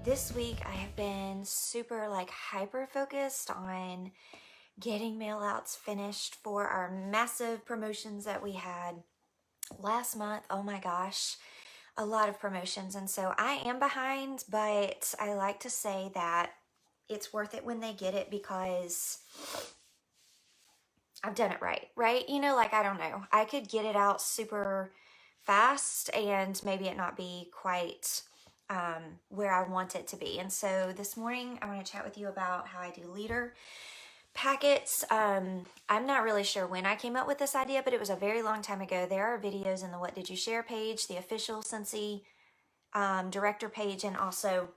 this week I have been super hyper focused on getting mail outs finished for our massive promotions that we had last month. Oh my gosh, a lot of promotions. And so I am behind, but I like to say that it's worth it when they get it because I've done it right, right? I don't know. I could get it out super fast and maybe it not be quite where I want it to be. And so this morning I want to chat with you about how I do leader packets. I'm not really sure when I came up with this idea, but it was a very long time ago. There are videos in the What Did You Share page, the official Scentsy director page, and also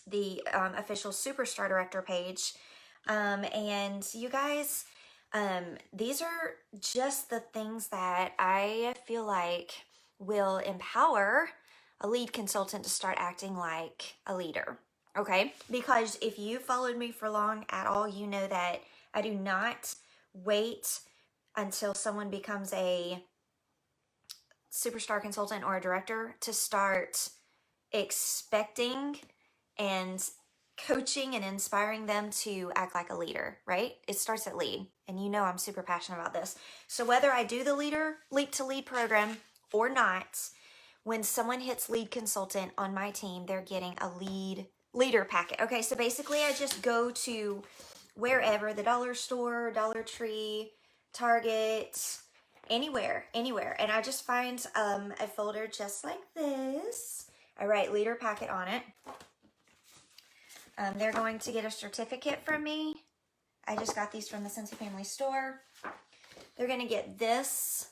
the official Superstar director page. And you guys, these are just the things that I feel like will empower a lead consultant to start acting like a leader. Okay? Because if you followed me for long at all, you know that I do not wait until someone becomes a superstar consultant or a director to start expecting and coaching and inspiring them to act like a leader, right? It starts at lead. And you know I'm super passionate about this. So whether I do the Leap to Lead program or not, when someone hits lead consultant on my team, they're getting a leader packet. Okay, so basically I just go to wherever, the dollar store, Dollar Tree, Target, anywhere. And I just find a folder just like this. I write leader packet on it. They're going to get a certificate from me. I just got these from the Scentsy Family Store. They're going to get this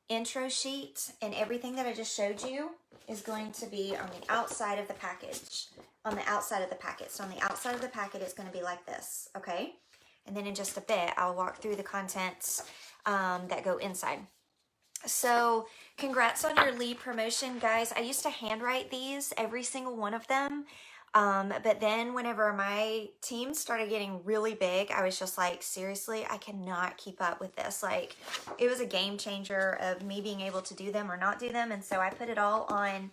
intro sheet, and everything that I just showed you is going to be on the outside of the package. On the outside of the packet. So on the outside of the packet, it's going to be like this, okay? And then in just a bit, I'll walk through the contents that go inside. So congrats on your lead promotion, guys. I used to handwrite these, every single one of them. But then whenever my team started getting really big, I was just like, seriously, I cannot keep up with this. Like, it was a game changer of me being able to do them or not do them. And so I put it all on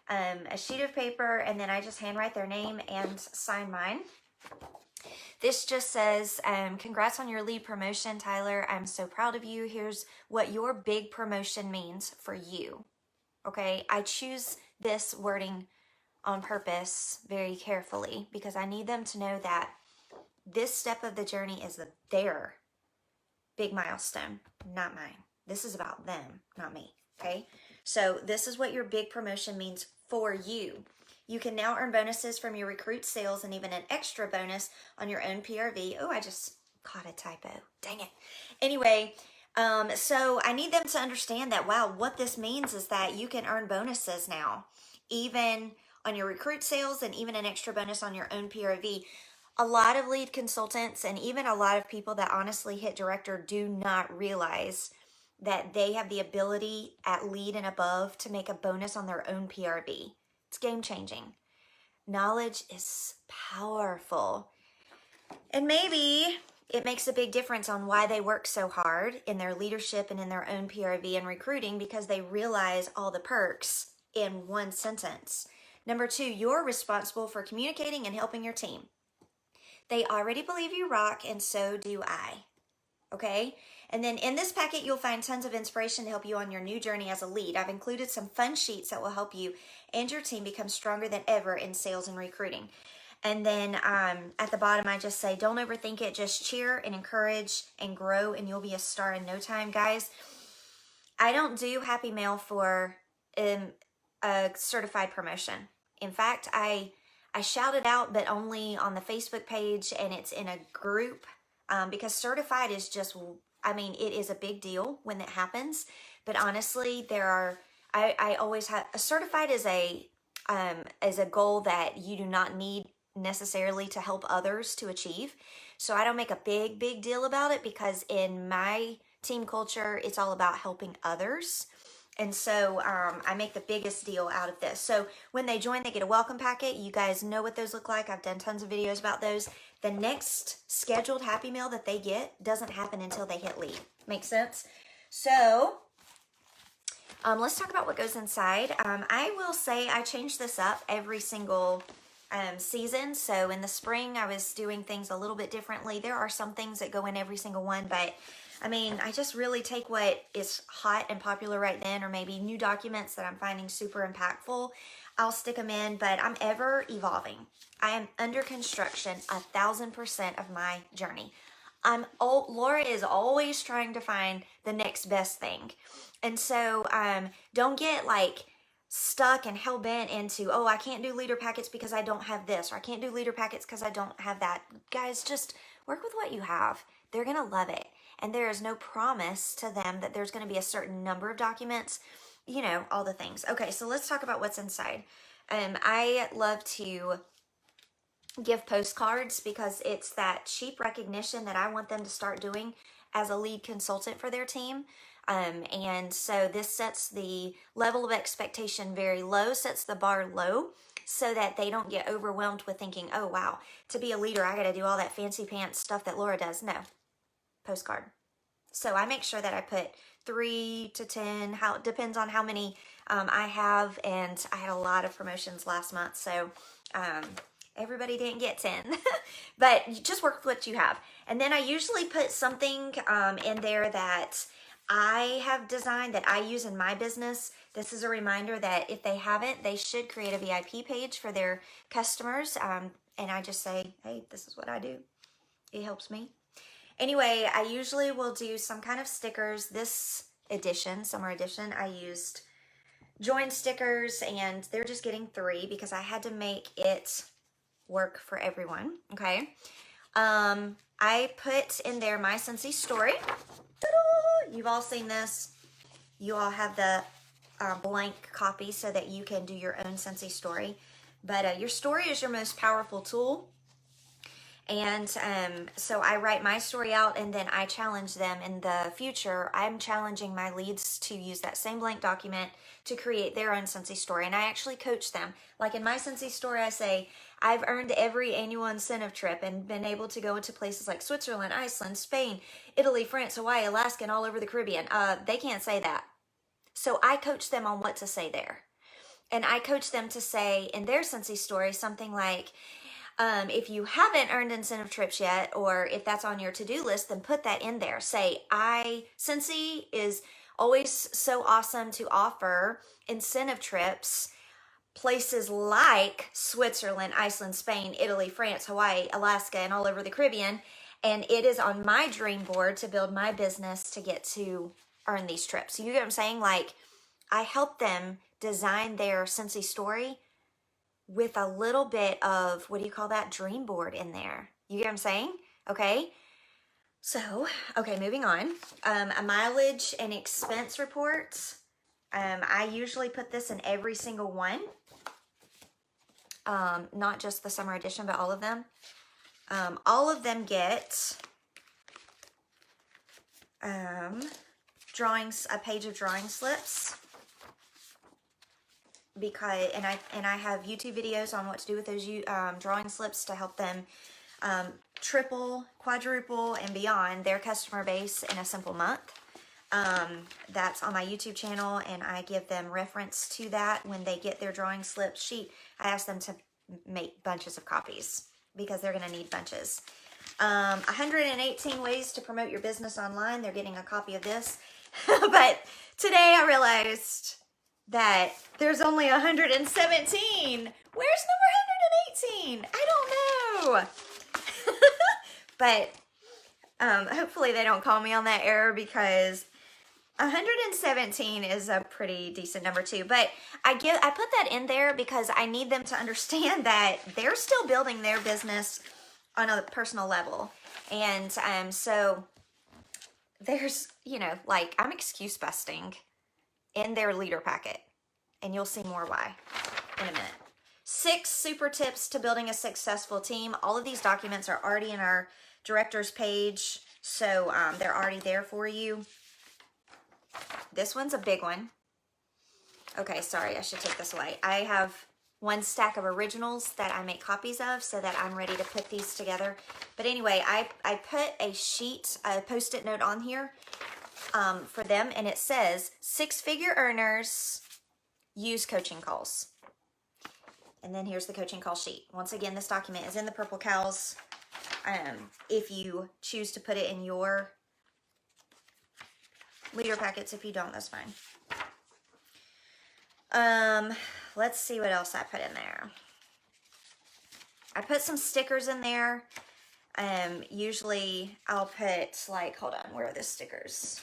a sheet of paper, and then I just handwrite their name and sign mine. This just says, congrats on your lead promotion, Tyler. I'm so proud of you. Here's what your big promotion means for you. Okay, I choose this wording on purpose very carefully because I need them to know that this step of the journey is their big milestone, not mine. This is about them, not me, okay? So this is what your big promotion means for you. You can now earn bonuses from your recruit sales and even an extra bonus on your own PRV. Oh, I just caught a typo. Dang it. Anyway, so I need them to understand that, wow, what this means is that you can earn bonuses now, even on your recruit sales and even an extra bonus on your own PRV. A lot of lead consultants and even a lot of people that honestly hit director do not realize that they have the ability at lead and above to make a bonus on their own PRV. It's game changing. Knowledge is powerful. And maybe it makes a big difference on why they work so hard in their leadership and in their own PRV and recruiting, because they realize all the perks in one sentence. Number 2, you're responsible for communicating and helping your team. They already believe you rock, and so do I. Okay? And then in this packet, you'll find tons of inspiration to help you on your new journey as a lead. I've included some fun sheets that will help you and your team become stronger than ever in sales and recruiting. And then at the bottom, I just say, don't overthink it. Just cheer and encourage and grow, and you'll be a star in no time. Guys, I don't do Happy Mail for a certified promotion. In fact, I shout it out, but only on the Facebook page, and it's in a group because certified is just, I mean, it is a big deal when it happens. But honestly, I always have, a certified is a goal that you do not need necessarily to help others to achieve. So I don't make a big deal about it because in my team culture, it's all about helping others. And so I make the biggest deal out of this. So when they join, they get a welcome packet. You guys know what those look like. I've done tons of videos about those. The next scheduled Happy Meal that they get doesn't happen until they hit lead. Makes sense? So let's talk about what goes inside. I will say I change this up every single season. So in the spring, I was doing things a little bit differently. There are some things that go in every single one, but I mean, I just really take what is hot and popular right then, or maybe new documents that I'm finding super impactful. I'll stick them in, but I'm ever evolving. I am under construction 1,000% of my journey. Laura is always trying to find the next best thing. And so don't get like stuck and hell bent into, oh, I can't do leader packets because I don't have this, or I can't do leader packets because I don't have that. Guys, just work with what you have. They're going to love it. And there is no promise to them that there's going to be a certain number of documents, you know, all the things. Okay, so let's talk about what's inside. I love to give postcards because it's that cheap recognition that I want them to start doing as a lead consultant for their team. And so this sets the level of expectation very low, sets the bar low, so that they don't get overwhelmed with thinking, oh, wow, to be a leader, I got to do all that fancy pants stuff that Laura does. No, postcard. So I make sure that I put 3 to 10, how depends on how many I have. And I had a lot of promotions last month. So everybody didn't get 10, but you just work with what you have. And then I usually put something in there that I have designed that I use in my business. This is a reminder that if they haven't, they should create a VIP page for their customers. And I just say, hey, this is what I do. It helps me. Anyway, I usually will do some kind of stickers. This edition, summer edition, I used join stickers, and they're just getting 3 because I had to make it work for everyone. Okay. I put in there my Scentsy story. Ta-da! You've all seen this. You all have the blank copy so that you can do your own Scentsy story. But your story is your most powerful tool. And so I write my story out, and then I challenge them in the future. I'm challenging my leads to use that same blank document to create their own Scentsy story. And I actually coach them. Like in my Scentsy story, I say, I've earned every annual incentive trip and been able to go into places like Switzerland, Iceland, Spain, Italy, France, Hawaii, Alaska, and all over the Caribbean. They can't say that. So I coach them on what to say there. And I coach them to say in their Scentsy story something like, if you haven't earned incentive trips yet, or if that's on your to-do list, then put that in there. Say, Scentsy is always so awesome to offer incentive trips, places like Switzerland, Iceland, Spain, Italy, France, Hawaii, Alaska, and all over the Caribbean. And it is on my dream board to build my business to get to earn these trips. You get what I'm saying? Like, I help them design their Scentsy story with a little bit of, what do you call that, dream board in there. You get what I'm saying? Okay. So, okay, moving on. A mileage and expense report. I usually put this in every single one. Not just the summer edition, but all of them. All of them get drawings, a page of drawing slips. Because and I have YouTube videos on what to do with those drawing slips to help them triple, quadruple, and beyond their customer base in a simple month. That's on my YouTube channel, and I give them reference to that when they get their drawing slip sheet. I ask them to make bunches of copies because they're going to need bunches. 118 ways to promote your business online. They're getting a copy of this. But today I realized that there's only 117. Where's number 118? I don't know. But hopefully they don't call me on that error, because 117 is a pretty decent number too. But I put that in there because I need them to understand that they're still building their business on a personal level. And so there's, you know, like, I'm excuse busting in their leader packet, and you'll see more why in a minute. 6 super tips to building a successful team. All of these documents are already in our director's page, so they're already there for you. This one's a big one. Okay, sorry, I should take this away. I have one stack of originals that I make copies of so that I'm ready to put these together. But anyway, I put a sheet, a Post-it note on here for them, and it says 6-figure earners use coaching calls. And then here's the coaching call sheet. Once again, this document is in the Purple Cows. If you choose to put it in your leader packets, if you don't, that's fine. Let's see what else I put in there. I put some stickers in there. Usually I'll put like, hold on, where are the stickers?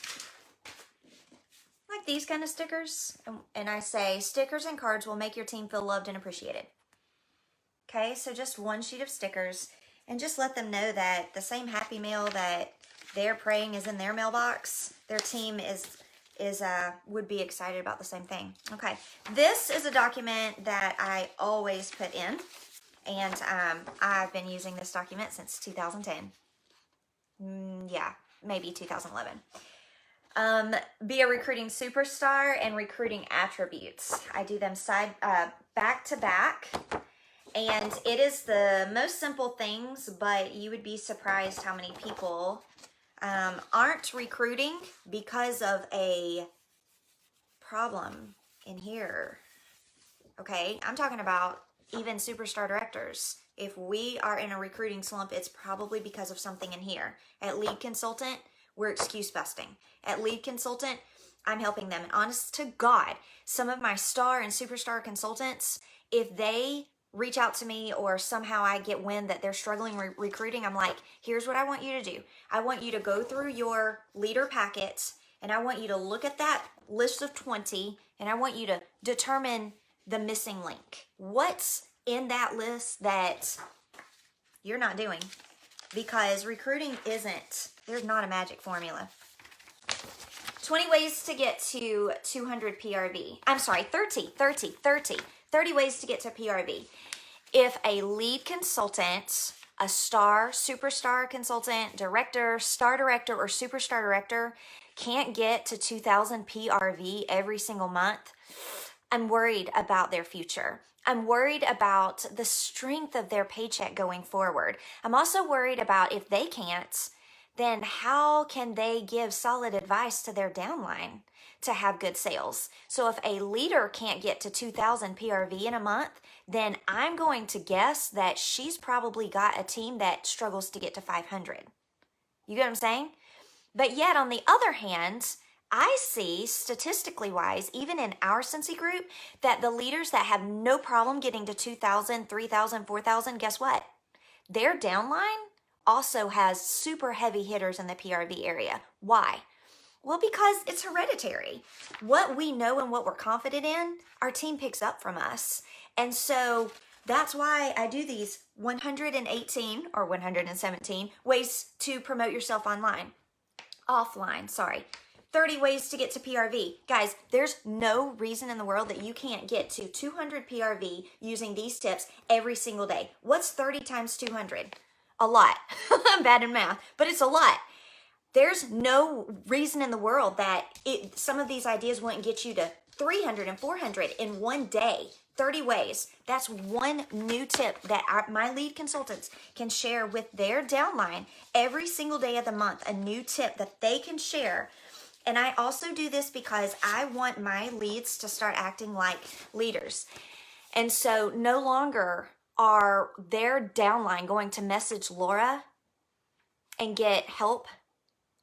Like these kind of stickers. And I say, stickers and cards will make your team feel loved and appreciated. Okay, so just one sheet of stickers, and just let them know that the same Happy Mail that they're praying is in their mailbox, their team would be excited about the same thing. Okay, this is a document that I always put in, and I've been using this document since 2010. Yeah, maybe 2011. Be a recruiting superstar and recruiting attributes. I do them back to back. And it is the most simple things, but you would be surprised how many people aren't recruiting because of a problem in here. Okay, I'm talking about even superstar directors. If we are in a recruiting slump, it's probably because of something in here. At Lead Consultant, we're excuse busting. At Lead Consultant, I'm helping them. And honest to God, some of my star and superstar consultants, if they reach out to me or somehow I get wind that they're struggling recruiting, I'm like, here's what I want you to do. I want you to go through your leader packets, and I want you to look at that list of 20, and I want you to determine the missing link. What's in that list that you're not doing? Because recruiting there's not a magic formula. 20 ways to get to 200 PRV. I'm sorry, 30 ways to get to PRV. If a lead consultant, a star, superstar consultant, director, star director, or superstar director can't get to 2,000 PRV every single month, I'm worried about their future. I'm worried about the strength of their paycheck going forward. I'm also worried about if they can't, then how can they give solid advice to their downline to have good sales? So if a leader can't get to 2,000 PRV in a month, then I'm going to guess that she's probably got a team that struggles to get to 500. You get what I'm saying? But yet on the other hand, I see statistically wise, even in our Cincy group, that the leaders that have no problem getting to 2,000, 3,000, 4,000, guess what? Their downline also has super heavy hitters in the PRV area. Why? Well, because it's hereditary. What we know and what we're confident in, our team picks up from us. And so that's why I do these 118 or 117 ways to promote yourself offline, sorry. 30 ways to get to PRV. Guys, there's no reason in the world that you can't get to 200 PRV using these tips every single day. What's 30 times 200? A lot. I'm bad in math, but it's a lot. There's no reason in the world that some of these ideas wouldn't get you to 300 and 400 in one day. 30 ways. That's one new tip that my lead consultants can share with their downline every single day of the month. A new tip that they can share. And I also do this because I want my leads to start acting like leaders. And so no longer are their downline going to message Laura and get help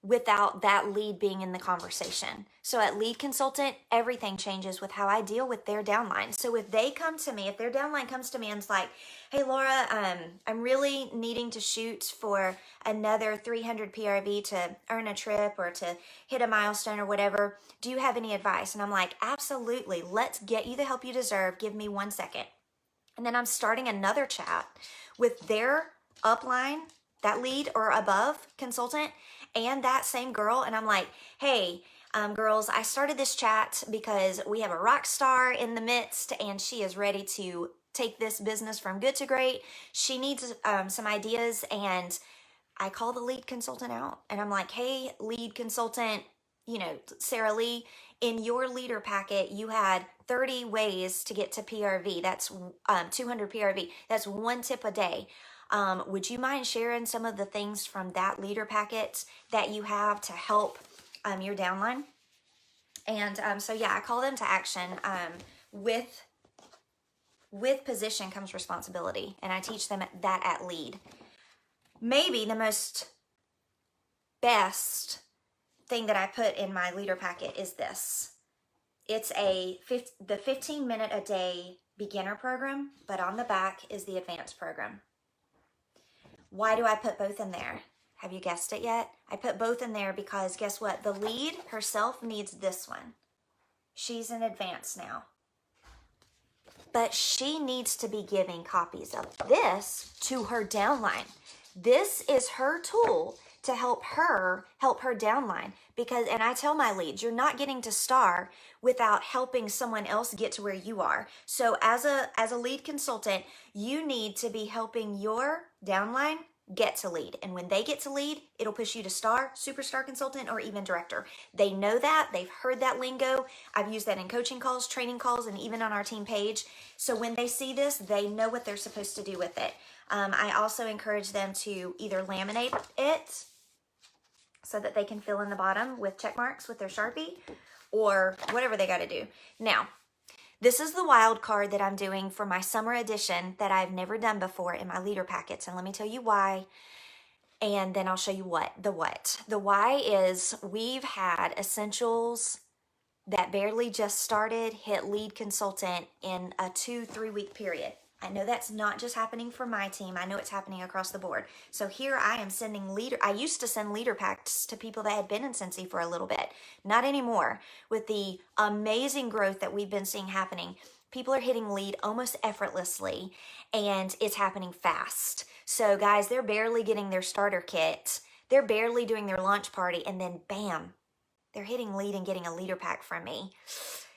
without that lead being in the conversation. So at Lead Consultant, everything changes with how I deal with their downline. So if they come to me, if their downline comes to me and is like, hey Laura, I'm really needing to shoot for another 300 PRV to earn a trip or to hit a milestone or whatever, do you have any advice? And I'm like, absolutely, let's get you the help you deserve. Give me 1 second. And then I'm starting another chat with their upline, that lead or above consultant, and that same girl. And I'm like, hey, girls, I started this chat because we have a rock star in the midst and she is ready to take this business from good to great. She needs some ideas. And I call the lead consultant out and I'm like, hey, lead consultant, Sarah Lee, in your leader packet, you had 30 ways to get to PRV. That's 200 PRV. That's one tip a day. Would you mind sharing some of the things from that leader packet that you have to help your downline? And so yeah, I call them to action with with position comes responsibility, and I teach them that at Lead. Maybe the most best thing that I put in my leader packet is this. It's the 15-minute a day beginner program, but on the back is the advanced program. Why do I put both in there? Have you guessed it yet? I put both in there because guess what? The Lead herself needs this one. She's in advanced now. But she needs to be giving copies of this to her downline. This is her tool to help her downline, because, and I tell my leads, you're not getting to star without helping someone else get to where you are. So as a lead consultant, you need to be helping your downline get to Lead. And when they get to Lead, it'll push you to star, superstar consultant, or even director. They know that. They've heard that lingo. I've used that in coaching calls, training calls, and even on our team page. So when they see this, they know what they're supposed to do with it. I also encourage them to either laminate it so that they can fill in the bottom with check marks with their Sharpie, or whatever they got to do. Now, this is the wild card that I'm doing for my summer edition that I've never done before in my leader packets. And let me tell you why. And then I'll show you what. The why is we've had essentials that barely just started hit lead consultant in a 2-3 week period. I know that's not just happening for my team. I know it's happening across the board. So here I am sending I used to send leader packs to people that had been in Scentsy for a little bit. Not anymore. With the amazing growth that we've been seeing happening, people are hitting lead almost effortlessly, and it's happening fast. So guys, they're barely getting their starter kit. They're barely doing their launch party, and then bam, they're hitting lead and getting a leader pack from me.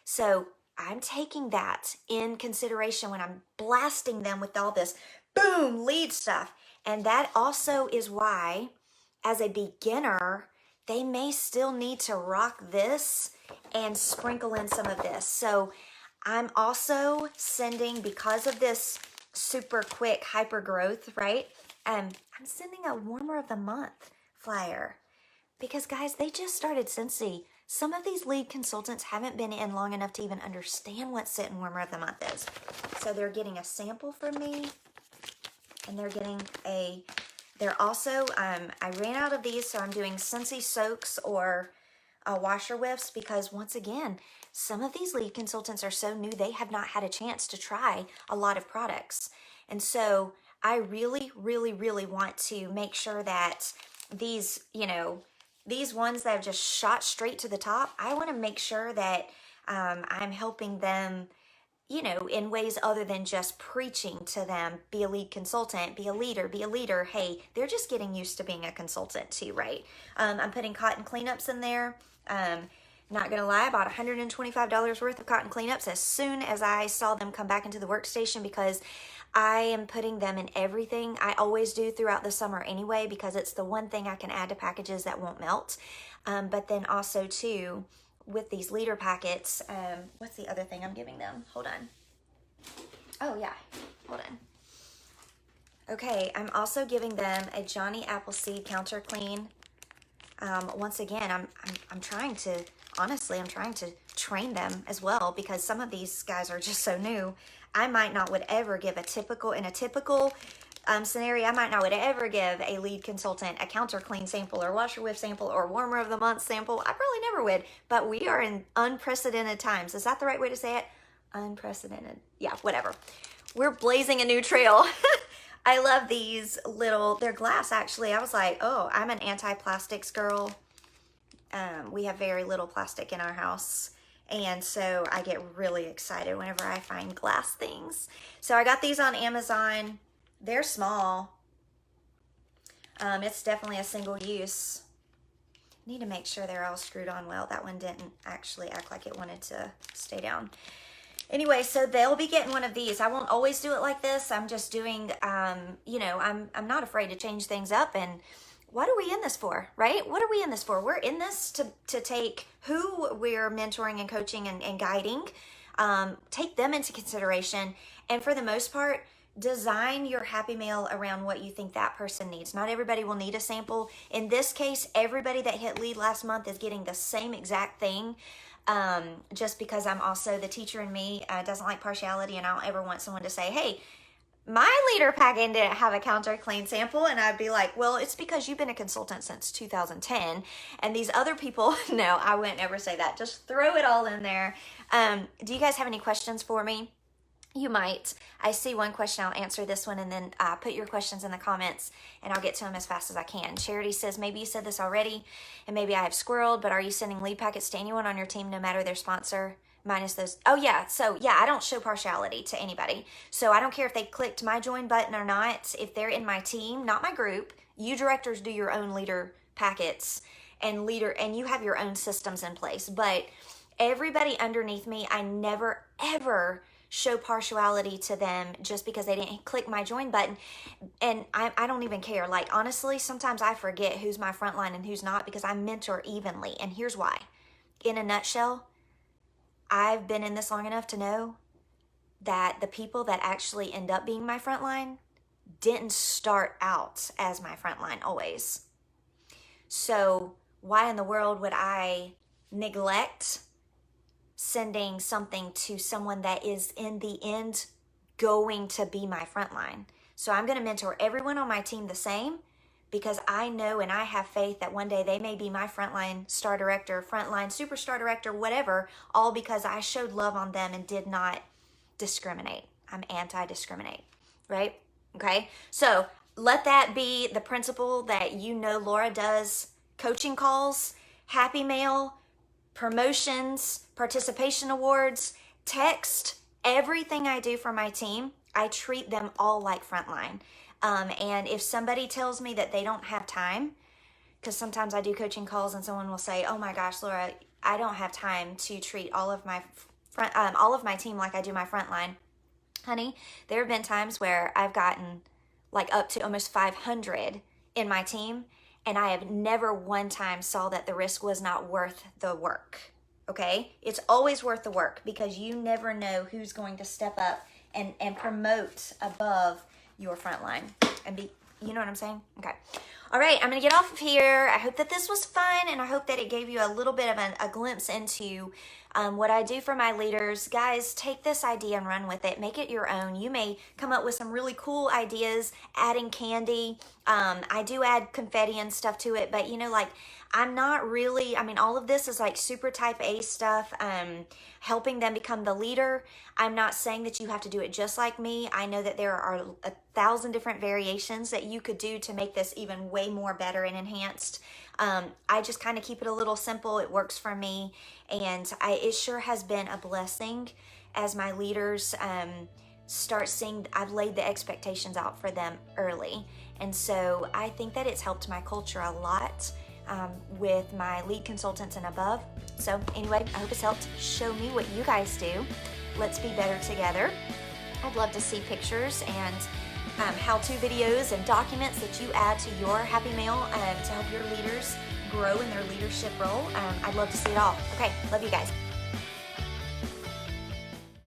So I'm taking that in consideration when I'm blasting them with all this boom lead stuff. And that also is why, as a beginner, they may still need to rock this and sprinkle in some of this. So I'm also sending, because of this super quick hyper growth, right? I'm sending a warmer of the month flyer, because guys, they just started Scentsy. Some of these lead consultants haven't been in long enough to even understand what Scent and Warmer of the Month is. So they're getting a sample from me, and they're getting they're also, I ran out of these, so I'm doing Scentsy soaks or washer whiffs, because once again, some of these lead consultants are so new, they have not had a chance to try a lot of products. And so I really, really, really want to make sure that these, these ones that have just shot straight to the top, I want to make sure that I'm helping them, in ways other than just preaching to them, be a lead consultant, be a leader. Hey, they're just getting used to being a consultant too, right? I'm putting cotton cleanups in there. Not gonna lie, I bought $125 worth of cotton cleanups as soon as I saw them come back into the workstation, because I am putting them in everything. I always do throughout the summer anyway, because it's the one thing I can add to packages that won't melt. But then also too, with these leader packets, what's the other thing I'm giving them? Hold on. Oh yeah, hold on. Okay, I'm also giving them a Johnny Appleseed Counter Clean. Once again, I'm trying to, honestly, I'm trying to train them as well, because some of these guys are just so new. I might not would ever give in a typical scenario, I might not would ever give a lead consultant a counter clean sample or washer whiff sample or warmer of the month sample. I probably never would, but we are in unprecedented times. Is that the right way to say it? Unprecedented. Yeah, whatever. We're blazing a new trail. I love these little, they're glass actually. I was like, oh, I'm an anti-plastics girl. We have very little plastic in our house. And so I get really excited whenever I find glass things. So I got these on Amazon. They're small. It's definitely a single use. Need to make sure they're all screwed on well. That one didn't actually act like it wanted to stay down. Anyway, so they'll be getting one of these. I won't always do it like this. I'm just doing, I'm not afraid to change things up. And what are we in this for, right? What are we in this for? We're in this to take who we're mentoring and coaching and guiding, take them into consideration. And for the most part, design your Happy Mail around what you think that person needs. Not everybody will need a sample. In this case, everybody that hit lead last month is getting the same exact thing. just because I'm also the teacher in me doesn't like partiality, and I don't ever want someone to say, hey, my leader packet didn't have a counter clean sample, and I'd be like, well, it's because you've been a consultant since 2010 and these other people, no, I wouldn't ever say that. Just throw it all in there. Do you guys have any questions for me? You might. I see one question. I'll answer this one, and then put your questions in the comments and I'll get to them as fast as I can. Charity says, maybe you said this already and maybe I have squirreled, but are you sending lead packets to anyone on your team no matter their sponsor? Minus those. Oh yeah. So yeah, I don't show partiality to anybody. So I don't care if they clicked my join button or not. If they're in my team, not my group, you directors do your own leader packets and you have your own systems in place. But everybody underneath me, I never ever show partiality to them just because they didn't click my join button. And I don't even care. Like, honestly, sometimes I forget who's my frontline and who's not because I mentor evenly. And here's why. In a nutshell, I've been in this long enough to know that the people that actually end up being my frontline didn't start out as my frontline always. So why in the world would I neglect sending something to someone that is in the end going to be my frontline? So I'm going to mentor everyone on my team the same, because I know and I have faith that one day they may be my frontline star director, frontline superstar director, whatever, all because I showed love on them and did not discriminate. I'm anti-discriminate, right? Okay, so let that be the principle that you know Laura does coaching calls, Happy Mail, promotions, participation awards, text, everything I do for my team, I treat them all like frontline. And if somebody tells me that they don't have time, because sometimes I do coaching calls and someone will say, oh my gosh, Laura, I don't have time to treat all of my team like I do my frontline. Honey, there have been times where I've gotten like up to almost 500 in my team, and I have never one time saw that the risk was not worth the work. Okay? It's always worth the work, because you never know who's going to step up and promote above your front line and be, you know what I'm saying? Okay. All right, I'm gonna get off of here. I hope that this was fun, and I hope that it gave you a little bit of a glimpse into what I do for my leaders. Guys, take this idea and run with it. Make it your own. You may come up with some really cool ideas, adding candy. I do add confetti and stuff to it, but you know, like, I'm not really, I mean, all of this is like super type A stuff, helping them become the leader. I'm not saying that you have to do it just like me. I know that there are 1,000 different variations that you could do to make this even way more better and enhanced. I just kind of keep it a little simple. It works for me. And it sure has been a blessing as my leaders start seeing, I've laid the expectations out for them early. And so I think that it's helped my culture a lot. With my lead consultants and above. So anyway, I hope it's helped. Show me what you guys do. Let's be better together. I'd love to see pictures and how-to videos and documents that you add to your Happy Mail to help your leaders grow in their leadership role. I'd love to see it all. Okay, love you guys.